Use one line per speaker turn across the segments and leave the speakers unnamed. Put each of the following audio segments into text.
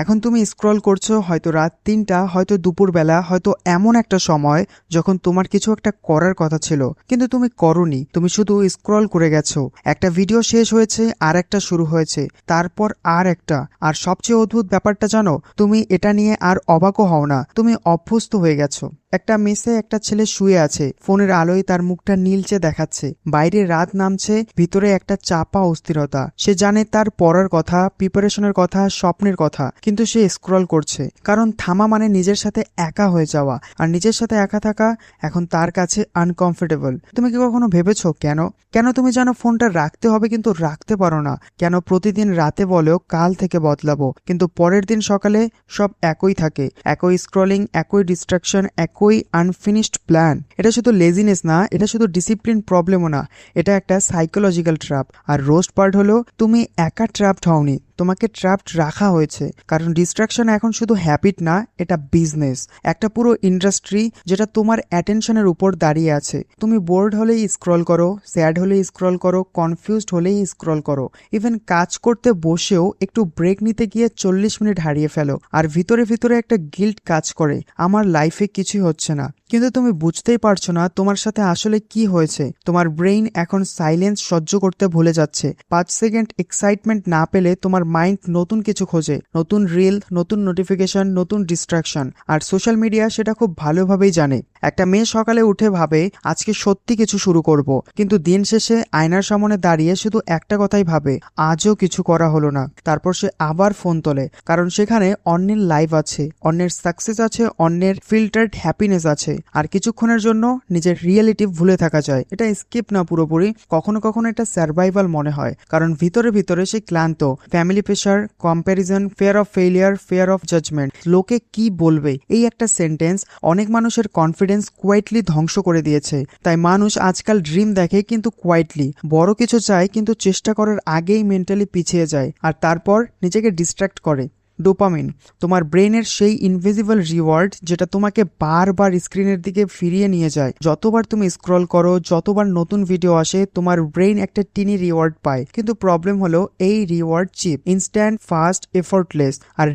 এখন তুমি স্ক্রল করছো হয়তো রাত ৩টা, হয়তো দুপুরবেলা, হয়তো এমন একটা সময় যখন তোমার কিছু একটা করার কথা ছিল কিন্তু তুমি করোনি, তুমি শুধু স্ক্রল করে গেছো। একটা ভিডিও শেষ হয়েছে আর একটা শুরু হয়েছে, তারপর আর একটা। আর সবচেয়ে অদ্ভুত ব্যাপারটা জানো, তুমি এটা নিয়ে আর অবাকও হও না, তুমি অভ্যস্ত হয়ে গেছো। একটা মেসে একটা ছেলে শুয়ে আছে, ফোনের আলোয় তার মুখটা নীলচে দেখাচ্ছে, বাইরে রাত নামছে, ভিতরে একটা চাপা অস্থিরতা। সে জানে তার পড়ার কথা, প্রিপারেশনের কথা, স্বপ্নের কথা, কিন্তু সে স্ক্রল করছে। কারণ থামা মানে নিজের সাথে একা হয়ে যাওয়া, আর নিজের সাথে একা থাকা এখন তার কাছে আনকমফোর্টেবল। তুমি কি কখনো ভেবেছো কেন কেন তুমি জানো ফোনটা রাখতে হবে কিন্তু রাখতে পারো না? কেন প্রতিদিন রাতে বলেও কাল থেকে বদলাবো, কিন্তু পরের দিন সকালে সব একই থাকে, একই স্ক্রলিং, একই ডিস্ট্রাকশন, একই আনফিনিশড প্ল্যান। এটা শুধু লেজিনেস না, এটা শুধু ডিসিপ্লিন প্রবলেমও না, এটা একটা সাইকোলজিক্যাল ট্র্যাপ। আর রোস্ট পার্ট হলো তুমি একা ট্র্যাপড হওনি, তোমাকে ট্র্যাপড রাখা হয়েছে। কারণ ডিস্ট্রাকশন এখন শুধু হ্যাবিট না, এটা বিজনেস, একটা পুরো ইন্ডাস্ট্রি যেটা তোমার অ্যাটেনশনের উপর দাঁড়িয়ে আছে। তুমি বোর্ড হলেই স্ক্রল করো, স্যাড হলেই স্ক্রল করো, কনফিউজড হলেই স্ক্রল করো, ইভেন কাজ করতে বসেও একটু ব্রেক নিতে গিয়ে 40 মিনিট হারিয়ে ফেলো। আর ভিতরে ভিতরে একটা গিল্ট কাজ করে, আমার লাইফে কিছুই হচ্ছে না। কিন্তু তুমি বুঝতেই পারছো না তোমার সাথে আসলে কি হয়েছে। তোমার ব্রেইন এখন সাইলেন্স সহ্য করতে ভুলে যাচ্ছে। 5 সেকেন্ড এক্সাইটমেন্ট না পেলে তোমার মাইন্ড নতুন কিছু খোঁজে, নতুন রিল, নতুন নোটিফিকেশন, নতুন ডিস্ট্রাকশন। আর সোশ্যাল মিডিয়া সেটা খুব ভালোভাবেই জানে। একটা মেয়ে সকালে উঠে ভাবে আজকে সত্যি কিছু শুরু করব, কিন্তু দিন শেষে আয়নার সামনে দাঁড়িয়ে শুধু একটা কথাই ভাবে, আজও কিছু করা হলো না। তারপর সে আবার ফোন তোলে, কারণ সেখানে অন্যের লাইফ আছে, অন্যের সাকসেস আছে, অন্যের ফিল্টার্ড হ্যাপিনেস আছে। আর কিছুক্ষণের জন্য নিজের রিয়েলিটি ভুলে থাকা যায়। এটা স্কিপ না পুরোপুরি, কখনো কখনো এটা সার্ভাইভাল মনে হয়, কারণ ভিতরে ভিতরে সে ক্লান্ত। Family pressure, comparison, fear of failure, fear of judgement, লোকে কি বলবে, এই একটা সেন্টেন্স অনেক মানুষের কনফিডেন্স কোয়াইটলি ধ্বংস করে দিয়েছে। তাই মানুষ আজকাল ড্রিম দেখে কিন্তু কোয়াইটলি, বড় কিছু চায় কিন্তু চেষ্টা করার আগেই মেন্টালি পিছিয়ে যায়, আর তারপর নিজেকে ডিস্ট্র্যাক্ট করে। ডোপামিন, তোমার ব্রেনের সেই ইনভিজিবল রিওয়ার্ড যেটা তোমাকে বারবার স্ক্রিনের দিকে ফিরিয়ে নিয়ে যায়। যতবার তুমি স্ক্রল করো, যতবার নতুন ভিডিও আসে, তোমার ব্রেন একটা টিনি রিওয়ার্ড পায়। কিন্তু প্রবলেম হলো এই reward cheap, instant, fast, effortless. আর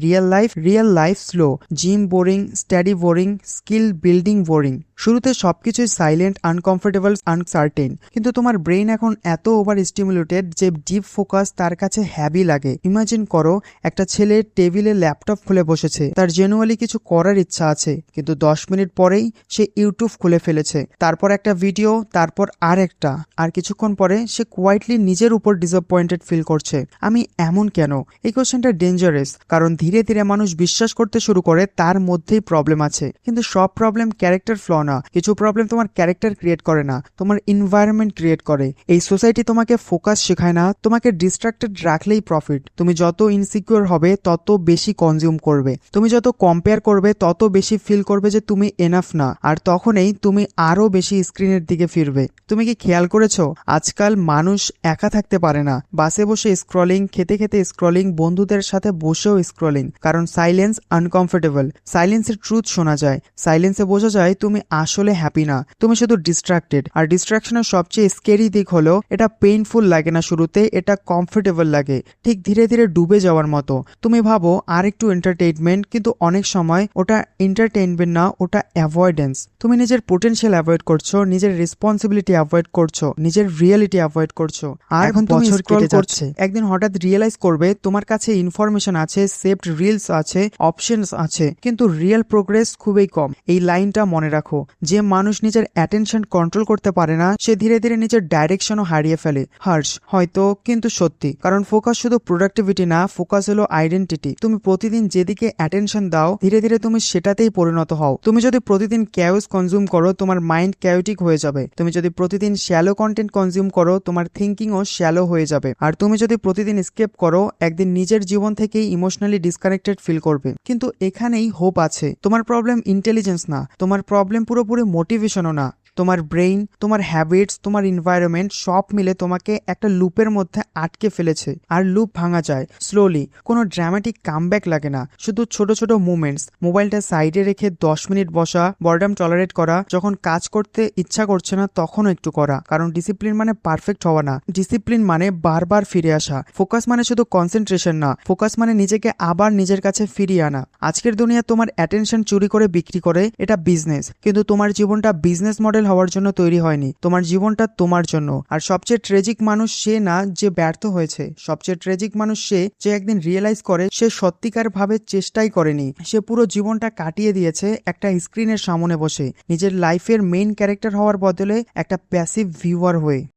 real life slow, gym boring, study boring, skill building boring. শুরুতে সবকিছুই সাইলেন্ট, আনকমফোর্টেবল, আনসার্টেন, কিন্তু তোমার ব্রেন এখন এত ওভার স্টিমুলেটেড যে ডিপ ফোকাস তার কাছে হ্যাবি লাগে। ইমাজিন করো একটা ছেলে টেবিলে ল্যাপটপ খুলে বসেছে, তার জেনুয়ালি কিছু করার ইচ্ছা আছে, কিন্তু 10 মিনিট পরেই সে ইউটিউব খুলে ফেলেছে, তারপর একটা ভিডিও, তারপর আর একটা, আর কিছুক্ষণ পরে সে কোয়াইটলি নিজের উপর ডিসঅ্যাপয়েন্টেড ফিল করছে। আমি এমন কেন? এই কোশ্চেনটা ডেঞ্জারাস, কারণ ধীরে ধীরে মানুষ বিশ্বাস করতে শুরু করে তার মধ্যেই প্রবলেম আছে। কিন্তু সব প্রবলেম ক্যারেক্টার ফ্ল না, কিছু প্রবলেম তোমার ক্যারেক্টার ক্রিয়েট করে না, তোমার এনভায়রনমেন্ট ক্রিয়েট করে। এই সোসাইটি তোমাকে ফোকাস শেখায় না, তোমাকে ডিস্ট্রাক্টেড রাখলেই প্রফিট। তুমি যত ইনসিকিউর হবে তত বেশি কনজিউম করবে, তুমি যত কম্পেয়ার করবে তত বেশি ফিল করবে যে তুমি এনাফ না, আর তখনই তুমি আরো বেশি স্ক্রিনের দিকে ফিরবে। তুমি কি খেয়াল করেছো আজকাল মানুষ একা থাকতে পারে না? বাসে বসে স্ক্রলিং, খেতে খেতে স্ক্রলিং, বন্ধুদের সাথে বসেও স্ক্রলিং। কারণ সাইলেন্স আনকমফোর্টেবল, সাইলেন্সের ট্রুথ শোনা যায়, সাইলেন্সে বোঝা যায় তুমি আসলে হ্যাপি না, তুমি শুধু ডিস্ট্রাক্টেড। আর ডিস্ট্রাকশনের সবচেয়ে স্কেরি দিক হলো এটা পেইনফুল লাগে না শুরুতে, এটা কমফোর্টেবল লাগে, ঠিক ধীরে ধীরে ডুবে যাওয়ার মতো। তুমি ভাবো আর একটু এন্টারটেইনমেন্ট, কিন্তু অনেক সময় ওটা এন্টারটেইনমেন্ট না, ওটা অ্যাভয়েডেন্স। তুমি নিজের পোটেনশিয়াল অ্যাভয়েড করছো, নিজের রেসপন্সিবিলিটি অ্যাভয়েড করছো, নিজের রিয়েলিটি অ্যাভয়েড করছো। আর এখন তুমি স্ক্রল করছে, একদিন হঠাৎ রিয়েলাইজ করবে তোমার কাছে ইনফরমেশন আছে, সেভড রিলস আছে, অপশনস আছে, কিন্তু রিয়েল প্রোগ্রেস খুবই কম। এই লাইনটা মনে রাখো, যে মানুষ নিজের অ্যাটেনশন কন্ট্রোল করতে পারে না সে ধীরে ধীরে নিজের ডাইরেকশনও হারিয়ে ফেলে। হার্শ হয়তো, কিন্তু সত্যি। কারণ ফোকাস শুধু প্রোডাক্টিভিটি না, ফোকাস হলো আইডেন্টিটি। তুমি প্রতিদিন যেদিকে অ্যাটেনশন দাও ধীরে ধীরে তুমি সেটাতেই পরিণত হও। তুমি যদি প্রতিদিন ক্যাওস কনজিউম করো তোমার মাইন্ড ক্যাওটিক হয়ে যাবে। তুমি যদি প্রতিদিন শ্যালো কন্টেন্ট কনজিউম করো তোমার থিঙ্কিংও শ্যালো হয়ে যাবে। আর তুমি যদি প্রতিদিন স্কেপ করো একদিন নিজের জীবন থেকেই ইমোশনালি ডিসকানেক্টেড ফিল করবে। কিন্তু এখানেই হোপ আছে। তোমার প্রবলেম ইন্টেলিজেন্স না, তোমার প্রবলেম পুরোপুরি মোটিভেশনও না, তোমার ব্রেইন, তোমার হ্যাবিটস, তোমার এনভায়রনমেন্ট সব মিলে তোমাকে একটা লুপের মধ্যে আটকে ফেলেছে। আর লুপ ভাঙা যায় স্লোলি, কোনো ড্রামাটিক কামব্যাক লাগে না, শুধু ছোট ছোট মুভমেন্টস। মোবাইলটা সাইডে রেখে 10 মিনিট বসা, বরডাম টলারেট করা, যখন কাজ করতে ইচ্ছা করছে না তখনও একটু করা। কারণ ডিসিপ্লিন মানে পারফেক্ট হওয়া না, ডিসিপ্লিন মানে বারবার ফিরে আসা। ফোকাস মানে শুধু কনসেন্ট্রেশন না, ফোকাস মানে নিজেকে আবার নিজের কাছে ফিরিয়ে আনা। আজকের দুনিয়া তোমার অ্যাটেনশন চুরি করে বিক্রি করে, এটা বিজনেস। কিন্তু তোমার জীবনটা বিজনেস মডেল হওয়ার জন্য তৈরি হয়নি, তোমার জীবনটা তোমার জন্য। আর সবচেয়ে ট্রেজিক মানুষ সে না যে ব্যর্থ হয়েছে, সবচেয়ে ট্রেজিক মানুষ সে যে একদিন রিয়েলাইজ করে সে সত্যিকার ভাবে চেষ্টাই করেনি, সে পুরো জীবনটা কাটিয়ে দিয়েছে একটা স্ক্রিনের সামনে বসে, নিজের লাইফের মেইন ক্যারেক্টার হওয়ার বদলে একটা প্যাসিভ ভিউয়ার হয়ে।